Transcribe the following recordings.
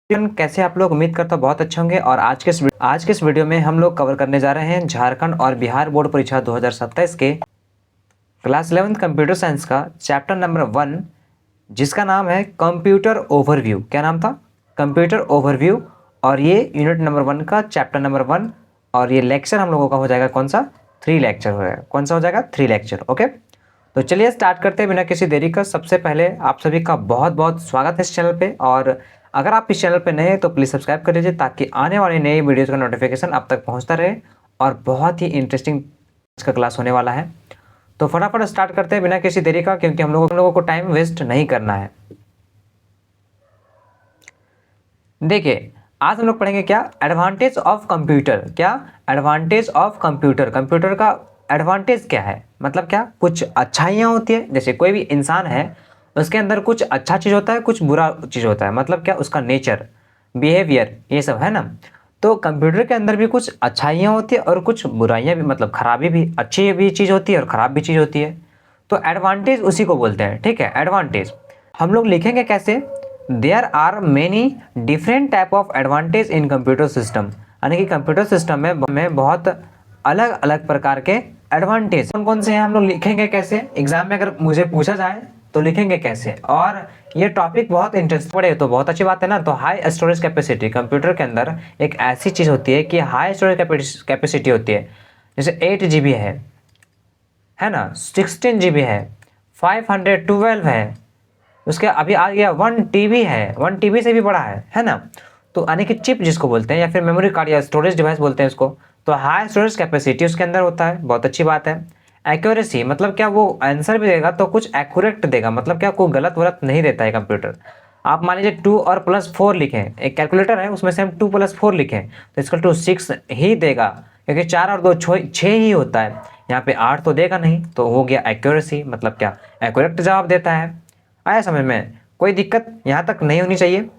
कैसे आप लोग उम्मीद करता हूँ बहुत अच्छे होंगे। और आज के इस वीडियो में हम लोग कवर करने जा रहे हैं झारखंड और बिहार बोर्ड परीक्षा 2027 के क्लास 11th कंप्यूटर साइंस का चैप्टर नंबर 1, जिसका नाम है कंप्यूटर ओवरव्यू। क्या नाम था? Computer overview. और ये यूनिट नंबर 1 का चैप्टर नंबर 1, और ये लेक्चर हम लोगों का हो जाएगा कौन सा? 3 लेक्चर हो जाएगा। कौन सा हो जाएगा? 3 लेक्चर। ओके, तो चलिए स्टार्ट करते हैं बिना किसी देरी का। सबसे पहले आप सभी का बहुत बहुत स्वागत है इस चैनल पे, और अगर आप इस चैनल पे नए हैं तो प्लीज़ सब्सक्राइब कर लीजिए ताकि आने वाली नई वीडियोज़ का नोटिफिकेशन आप तक पहुंचता रहे। और बहुत ही इंटरेस्टिंग का क्लास होने वाला है, तो फटाफट स्टार्ट करते हैं बिना किसी देरी का, क्योंकि हम लोगों को टाइम वेस्ट नहीं करना है। देखिए, आज हम लोग पढ़ेंगे क्या? Advantage of computer. क्या एडवांटेज ऑफ कंप्यूटर? कंप्यूटर का एडवांटेज क्या है, मतलब क्या कुछ अच्छाइयाँ होती है। जैसे कोई भी इंसान है, उसके अंदर कुछ अच्छा चीज़ होता है, कुछ बुरा चीज़ होता है, मतलब क्या उसका नेचर, बिहेवियर, ये सब है ना। तो कंप्यूटर के अंदर भी कुछ अच्छाइयाँ होती है और कुछ बुराइयाँ भी, मतलब खराबी भी, अच्छी भी चीज़ होती है और ख़राब भी चीज़ होती है। तो एडवांटेज उसी को बोलते हैं, ठीक है। एडवांटेज हम लोग लिखेंगे कैसे? There are many different type of advantage in computer system, यानी कि कंप्यूटर सिस्टम में बहुत अलग अलग प्रकार के एडवांटेज कौन कौन से हैं, हम लोग लिखेंगे कैसे। एग्जाम में अगर मुझे पूछा जाए तो लिखेंगे कैसे। और ये टॉपिक बहुत इंटरेस्टिंग पड़े तो बहुत अच्छी बात है ना। तो हाई स्टोरेज कैपेसिटी, कंप्यूटर के अंदर एक ऐसी चीज़ होती है कि हाई स्टोरेज कैपेसिटी होती है। जैसे 8 GB है ना, 16 GB है, 512 है, उसके अभी आ गया 1 TB है, 1 TB से भी बड़ा है ना। तो यानी कि चिप जिसको बोलते हैं, या फिर मेमोरी कार्ड या स्टोरेज डिवाइस बोलते हैं उसको। तो हाई स्टोरेज कैपेसिटी उसके अंदर होता है, बहुत अच्छी बात है। एक्यूरेसी मतलब क्या, वो आंसर भी देगा तो कुछ एक्यूरेट देगा, मतलब क्या कोई गलत वलत नहीं देता है कंप्यूटर। आप मान लीजिए 2 और +4 लिखें, एक कैलकुलेटर है उसमें से हम 2 + 4 लिखें तो इसका 6 ही देगा, क्योंकि 4 और 2 6 ही होता है। यहाँ पे 8 तो देगा नहीं, तो हो गया एक्यूरेसी, मतलब क्या एक्यूरेट जवाब देता है। आया समझ में? कोई दिक्कत यहाँ तक नहीं होनी चाहिए।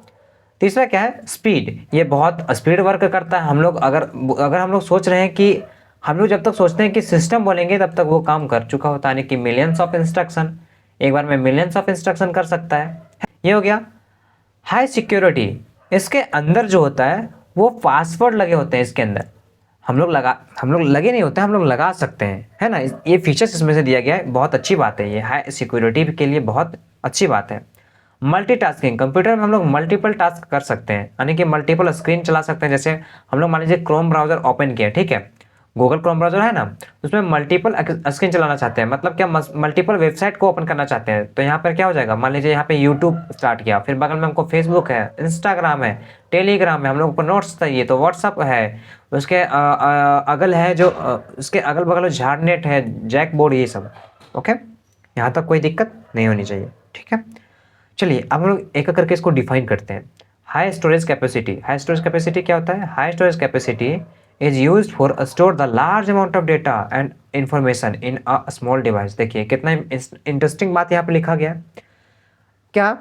तीसरा क्या है? स्पीड। ये बहुत स्पीड वर्क करता है। हम लोग अगर हम लोग सोच रहे हैं कि हम लोग जब तक सोचते हैं कि सिस्टम बोलेंगे तब तक वो काम कर चुका होता है, यानी कि मिलियंस ऑफ इंस्ट्रक्शन, एक बार में मिलियंस ऑफ इंस्ट्रक्शन कर सकता है। ये हो गया। हाई सिक्योरिटी, इसके अंदर जो होता है वो पासवर्ड लगे होते हैं इसके अंदर। हम लोग लगे नहीं होते हैं, हम लोग लगा सकते हैं, है ना। ये फीचर्स इसमें से दिया गया है, बहुत अच्छी बात है। ये हाई सिक्योरिटी के लिए बहुत अच्छी बात है। मल्टीटास्किंग, कंप्यूटर में हम लोग मल्टीपल टास्क कर सकते हैं, यानी कि मल्टीपल स्क्रीन चला सकते हैं। जैसे हम लोग मान लीजिए क्रोम ब्राउजर ओपन किया, ठीक है, गूगल क्रोम ब्राउजर है ना, उसमें मल्टीपल स्क्रीन चलाना चाहते हैं, मतलब क्या मल्टीपल वेबसाइट को ओपन करना चाहते हैं। तो यहाँ पर क्या हो जाएगा, मान लीजिए यहाँ पे यूट्यूब स्टार्ट किया, फिर बगल में हमको फेसबुक है, इंस्टाग्राम है, टेलीग्राम है, हम लोग को नोट्स चाहिए तो व्हाट्सअप है, उसके अगल है जो उसके अगल बगल झारनेट है, जैकबोर्ड, ये सब। ओके, यहाँ तक कोई दिक्कत नहीं होनी चाहिए, ठीक है। चलिए अब हम लोग एक एक करके इसको डिफाइन करते हैं। High storage capacity. High storage capacity क्या होता है? High storage capacity is used for store the large amount of data and information in a small device. देखिए कितना इंटरेस्टिंग बात यहाँ पे लिखा गया है। क्या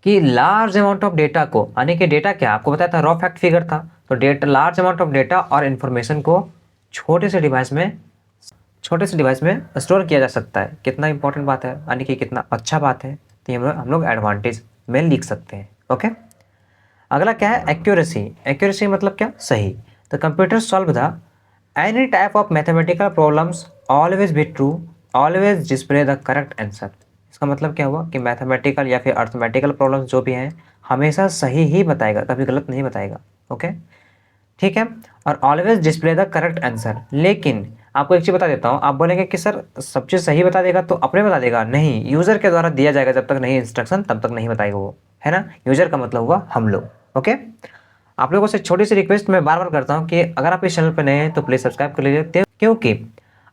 कि लार्ज अमाउंट ऑफ डेटा को, यानी कि डेटा क्या आपको बताया था, रॉ फैक्ट फिगर था। तो data, large amount of data और इन्फॉर्मेशन को छोटे से डिवाइस में स्टोर किया जा सकता है। कितना इंपॉर्टेंट बात है, यानी कि कितना अच्छा बात है। तो हम लोग एडवांटेज में लिख सकते हैं। ओके, अगला क्या है? एक्यूरेसी। एक्यूरेसी मतलब क्या? सही। तो computer solve the any type of mathematical problems always be true, always display the correct answer. इसका मतलब क्या हुआ कि मैथमेटिकल या फिर अर्थमेटिकल प्रॉब्लम्स जो भी हैं हमेशा सही ही बताएगा, कभी गलत नहीं बताएगा। ओके, ठीक है। और always display the correct answer. लेकिन आपको एक चीज़ बता देता हूँ, आप बोलेंगे कि सर सब चीज़ सही बता देगा तो अपने बता देगा, नहीं, यूज़र के द्वारा दिया जाएगा। जब तक नहीं इंस्ट्रक्शन तब तक नहीं बताएगा वो, है ना। यूज़र का मतलब हुआ हम लोग। ओके, आप लोगों से छोटी सी रिक्वेस्ट मैं बार बार करता हूँ कि अगर आप इस चैनल पर नए हैं तो प्लीज़ सब्सक्राइब कर लीजिए, क्योंकि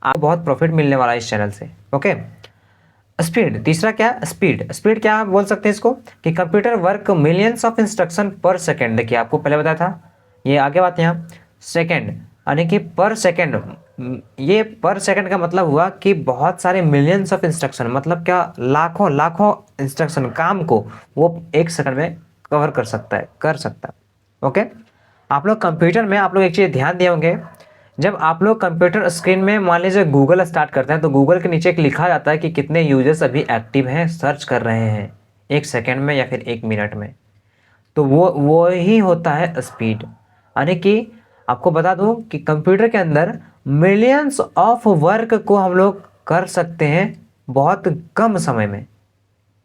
आपको बहुत प्रॉफिट मिलने वाला है इस चैनल से। Okay, speed. तीसरा क्या? स्पीड। स्पीड क्या बोल सकते हैं इसको कि computer work millions of instruction पर सेकेंड। देखिए आपको पहले बताया था, ये आगे बात यहाँ सेकेंड, यानी कि पर सेकेंड। ये पर सेकेंड का मतलब हुआ कि बहुत सारे मिलियंस ऑफ इंस्ट्रक्शन, मतलब क्या लाखों लाखों इंस्ट्रक्शन काम को वो 1 सेकंड में कवर कर सकता है। ओके, आप लोग कंप्यूटर में आप लोग एक चीज़ ध्यान दिए होंगे, जब आप लोग कंप्यूटर स्क्रीन में मान लीजिए गूगल स्टार्ट करते हैं तो गूगल के नीचे एक लिखा जाता है कि कितने यूजर्स अभी एक्टिव हैं, सर्च कर रहे हैं 1 सेकंड में या फिर 1 मिनट में। तो वो ही होता है स्पीड। यानी कि आपको बता दूं कि कंप्यूटर के अंदर मिलियंस ऑफ वर्क को हम लोग कर सकते हैं बहुत कम समय में,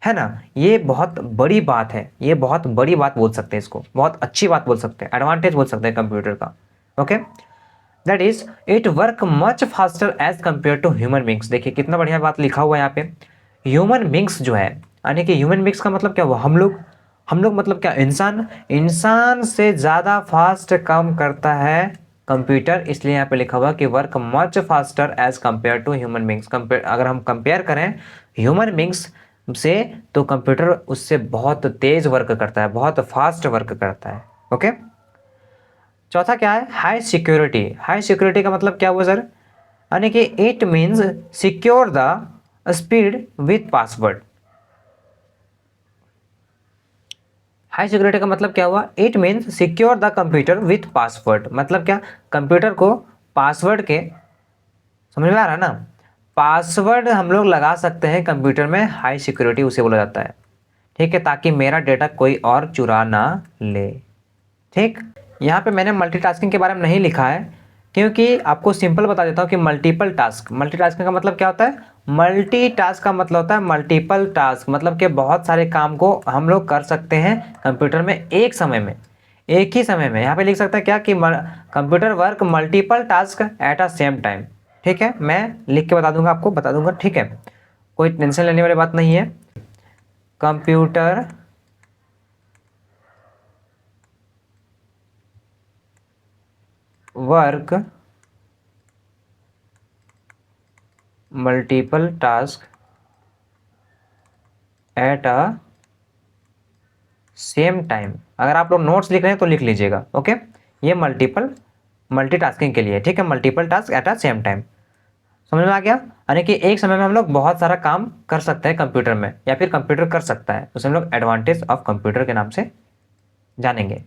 है ना। ये बहुत बड़ी बात है, ये बहुत बड़ी बात बोल सकते हैं, इसको बहुत अच्छी बात बोल सकते हैं, एडवांटेज बोल सकते हैं कंप्यूटर का। Okay, that is it work much faster as compare to human beings. देखिए कितना बढ़िया बात लिखा हुआ है यहाँ पे। ह्यूमन बींग्स जो है, यानी कि ह्यूमन बींग्स का मतलब क्या हुआ, हम लोग मतलब क्या, इंसान। इंसान से ज़्यादा फास्ट काम करता है कंप्यूटर, इसलिए यहाँ पे लिखा हुआ कि work much faster as compare to human beings. Compare, अगर हम कंपेयर करें ह्यूमन बींग्स से, तो कंप्यूटर उससे बहुत तेज वर्क करता है, बहुत फास्ट वर्क करता है। ओके, चौथा क्या है, हाई सिक्योरिटी। हाई सिक्योरिटी का मतलब क्या हुआ सर, यानी कि it means secure the speed with password. High security का मतलब क्या हुआ, it means secure the computer with password. मतलब क्या, कंप्यूटर को पासवर्ड के, समझ में आ रहा है ना, पासवर्ड हम लोग लगा सकते हैं कंप्यूटर में, हाई सिक्योरिटी उसे बोला जाता है। ठीक है, ताकि मेरा डेटा कोई और चुरा ना ले। ठीक, यहाँ पे मैंने मल्टीटास्किंग के बारे में नहीं लिखा है, क्योंकि आपको सिंपल बता देता हूँ कि मल्टीपल टास्क, मल्टीटास्किंग का मतलब क्या होता है, मल्टीटास्क का मतलब होता है मल्टीपल टास्क, मतलब कि बहुत सारे काम को हम लोग कर सकते हैं कंप्यूटर में एक समय में, एक ही समय में। यहाँ पे लिख सकते हैं क्या कि computer work multiple task at a same time. ठीक है, मैं लिख के बता दूंगा, आपको बता दूंगा। ठीक है, कोई टेंशन लेने वाली बात नहीं है। Computer work multiple task at a same time. अगर आप लोग नोट्स लिख रहे हैं तो लिख लीजिएगा। ओके, ये मल्टीटास्किंग के लिए, ठीक है, multiple task at a same time. समझ में आ गया, यानी कि एक समय में हम लोग बहुत सारा काम कर सकते हैं कंप्यूटर में, या फिर कंप्यूटर कर सकता है, उसे हम लोग एडवांटेज ऑफ कंप्यूटर के नाम से जानेंगे।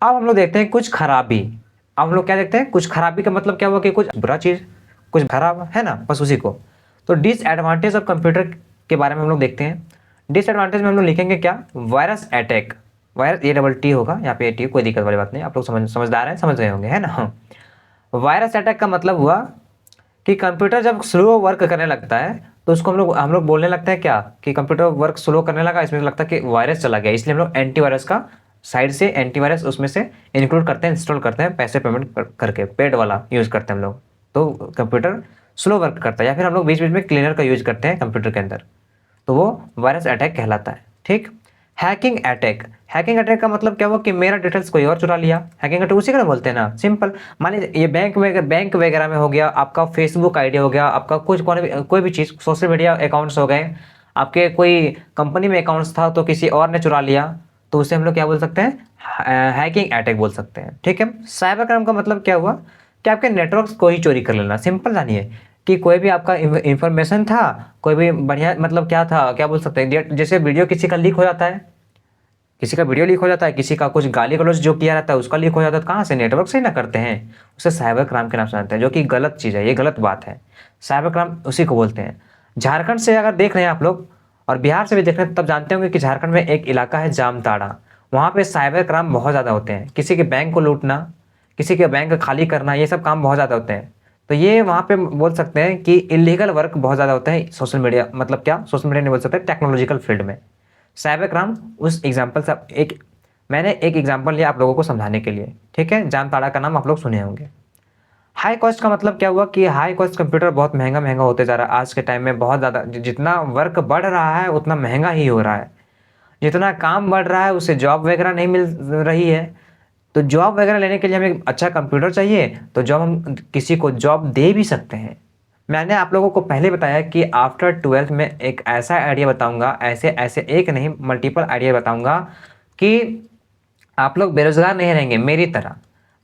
अब हम लोग देखते हैं कुछ खराबी। अब हम लोग क्या देखते हैं, कुछ खराबी का मतलब क्या हुआ कि कुछ बुरा चीज़, कुछ खराब है ना, बस उसी को। तो डिसएडवांटेज ऑफ कंप्यूटर के बारे में हम लोग देखते हैं। डिसएडवांटेज में हम लोग लिखेंगे क्या, वायरस अटैक। वायरस ये डबल टी होगा, यहाँ पे टी, कोई दिक्कत वाली बात नहीं, आप लोग समझदार हैं, समझ गए होंगे, है ना। वायरस अटैक का मतलब हुआ कि कंप्यूटर जब स्लो वर्क करने लगता है, तो उसको हम लोग बोलने लगते हैं क्या, कि कंप्यूटर वर्क स्लो करने लगा, इसमें लगता है कि वायरस चला गया, इसलिए हम लोग एंटीवायरस का साइड से एंटीवायरस उसमें से इंक्लूड करते हैं, इंस्टॉल करते हैं, पैसे पेमेंट करके पेड वाला यूज़ करते हैं हम लोग, तो कंप्यूटर स्लो वर्क करता है। या फिर हम लोग बीच बीच में क्लीनर का यूज करते हैं कंप्यूटर के अंदर, तो वो वायरस अटैक कहलाता है। ठीक, हैकिंग अटैक। हैकिंग अटैक का मतलब क्या हुआ कि मेरा डिटेल्स कोई और चुरा लिया। हैकिंग अटैक उसी का बोलते हैं ना, सिंपल। मान लीजिए ये बैंक वगैरह में हो गया, आपका फेसबुक आईडी हो गया, आपका कुछ कोई भी चीज़, सोशल मीडिया अकाउंट्स हो गए, आपके कोई कंपनी में अकाउंट्स था तो किसी और ने चुरा लिया, तो उसे हम लोग क्या बोल सकते हैं, हैकिंग अटैक बोल सकते हैं। ठीक है, साइबर क्राइम का मतलब क्या हुआ कि आपके नेटवर्क्स को ही चोरी कर लेना। सिंपल जानिए कि कोई भी आपका इंफॉर्मेशन था, कोई भी बढ़िया, मतलब क्या था, क्या बोल सकते हैं, जैसे वीडियो किसी का लीक हो जाता है, किसी का वीडियो लीक हो जाता है, किसी का कुछ गाली गलौज जो किया रहता है उसका लीक हो जाता है, तो कहाँ से, नेटवर्क से ही ना करते हैं। उसे साइबर क्राइम के नाम से जानते हैं, जो कि गलत चीज़ है, ये गलत बात है। साइबर क्राइम उसी को बोलते हैं। झारखंड से अगर देख रहे हैं आप लोग, और बिहार से भी देख रहे हैं, तब जानते होंगे कि झारखंड में एक इलाका है जामताड़ा। वहाँ पे साइबर क्राइम बहुत ज़्यादा होते हैं, किसी के बैंक को लूटना, किसी के बैंक खाली करना, ये सब काम बहुत ज़्यादा होते हैं। तो ये वहाँ पे बोल सकते हैं कि इलीगल वर्क बहुत ज़्यादा होता है सोशल मीडिया, मतलब क्या, सोशल मीडिया नहीं बोल सकते, टेक्नोलॉजिकल फील्ड में। साइबर क्राइम उस एग्जाम्पल से मैंने एक एग्जाम्पल लिया आप लोगों को समझाने के लिए। ठीक है, जामताड़ा का नाम आप लोग सुने होंगे। हाई कॉस्ट का मतलब क्या हुआ कि हाई कॉस्ट कंप्यूटर बहुत महंगा महंगा होते जा रहा है आज के टाइम में, बहुत ज़्यादा, जितना वर्क बढ़ रहा है उतना महंगा ही हो रहा है, जितना काम बढ़ रहा है उससे जॉब वगैरह नहीं मिल रही है। तो जॉब वगैरह लेने के लिए हमें अच्छा कंप्यूटर चाहिए, तो जॉब हम किसी को जॉब दे भी सकते हैं। मैंने आप लोगों को पहले बताया कि आफ्टर 12th में एक ऐसा आइडिया बताऊंगा, ऐसे ऐसे एक नहीं मल्टीपल आइडिया बताऊंगा कि आप लोग बेरोजगार नहीं रहेंगे मेरी तरह।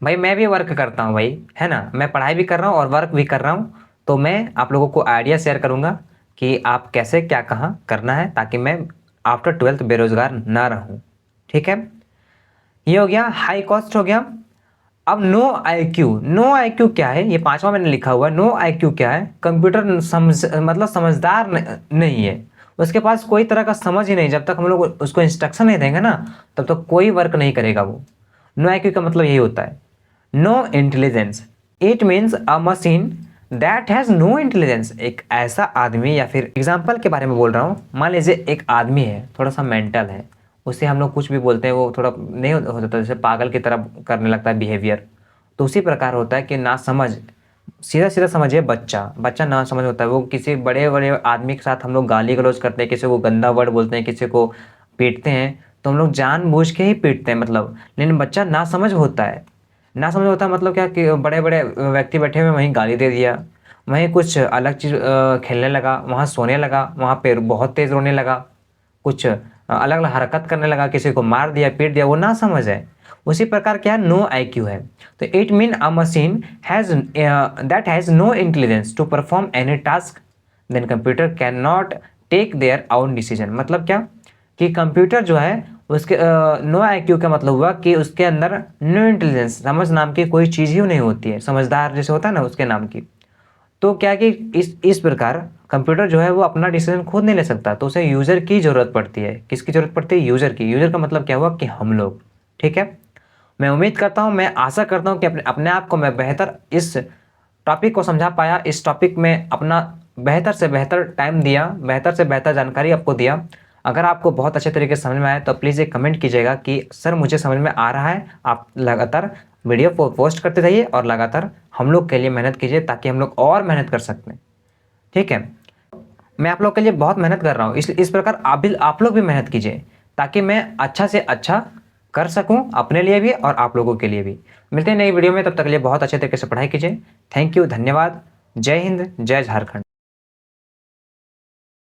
भाई मैं भी वर्क करता हूँ भाई, है ना, मैं पढ़ाई भी कर रहा हूँ और वर्क भी कर रहा हूँ, तो मैं आप लोगों को आइडिया शेयर करूँगा कि आप कैसे क्या कहाँ करना है, ताकि मैं आफ्टर 12th बेरोजगार ना रहूँ। ठीक है, ये हो गया, हाई कॉस्ट हो गया। अब नो आईक्यू। नो आईक्यू क्या है, ये पांचवा मैंने लिखा हुआ है। नो आईक्यू क्या है, कंप्यूटर मतलब समझदार नहीं है, उसके पास कोई तरह का समझ ही नहीं, जब तक हम लोग उसको इंस्ट्रक्शन नहीं देंगे ना तब तक कोई वर्क नहीं करेगा वो। नो IQ का मतलब यही होता है, no intelligence. It means a machine that has no intelligence. एक ऐसा आदमी, या फिर एग्जाम्पल के बारे में बोल रहा हूँ, मान लीजिए एक आदमी है थोड़ा सा मेंटल है, उसे हम लोग कुछ भी बोलते हैं वो थोड़ा नहीं हो जाता, जैसे पागल की तरह करने लगता है बिहेवियर। तो उसी प्रकार होता है कि ना समझ, सीधा सीधा समझिए बच्चा, बच्चा ना समझ होता है, वो किसी बड़े बड़े आदमी के साथ हम लोग गाली गलौज करते हैं, किसी को गंदा वर्ड बोलते हैं, किसी को पीटते हैं, तो हम लोग जानबूझ के ही पीटते हैं मतलब। लेकिन बच्चा ना समझ होता है, ना समझ होता है मतलब क्या कि बड़े बड़े व्यक्ति बैठे हुए वहीं गाली दे दिया, वहीं कुछ अलग चीज़ खेलने लगा, वहाँ सोने लगा, वहाँ पे बहुत तेज़ रोने लगा, कुछ अलग अलग हरकत करने लगा, किसी को मार दिया पीट दिया, वो ना समझ है। उसी प्रकार क्या नो IQ है। तो it mean a machine has that has no intelligence to perform any task, then computer can not take their own decision. मतलब क्या कि कंप्यूटर जो है उसके नो IQ का मतलब हुआ कि उसके अंदर नो इंटेलिजेंस, समझ नाम की कोई चीज़ ही नहीं होती है, समझदार जैसे होता है ना उसके नाम की। तो क्या कि इस प्रकार कंप्यूटर जो है वो अपना डिसीजन खुद नहीं ले सकता, तो उसे यूज़र की ज़रूरत पड़ती है। किसकी ज़रूरत पड़ती है? यूज़र की। यूज़र का मतलब क्या हुआ कि हम लोग। ठीक है, मैं उम्मीद करता हूँ, मैं आशा करता हूँ कि अपने अपने आप को मैं बेहतर इस टॉपिक को समझा पाया, इस टॉपिक में अपना बेहतर से बेहतर टाइम दिया, बेहतर से बेहतर जानकारी आपको दिया। अगर आपको बहुत अच्छे तरीके से समझ में आया तो प्लीज़ एक कमेंट कीजिएगा कि सर मुझे समझ में आ रहा है। आप लगातार वीडियो पोस्ट करते रहिए और लगातार हम लोग के लिए मेहनत कीजिए ताकि हम लोग और मेहनत कर सकते हैं। ठीक है, मैं आप लोग के लिए बहुत मेहनत कर रहा हूँ, इस प्रकार आप लोग भी मेहनत कीजिए ताकि मैं अच्छा से अच्छा कर सकूँ अपने लिए भी और आप लोगों के लिए भी। मिलते हैं नई वीडियो में, तब तक के लिए बहुत अच्छे तरीके से पढ़ाई कीजिए। थैंक यू, धन्यवाद। जय हिंद, जय झारखंड।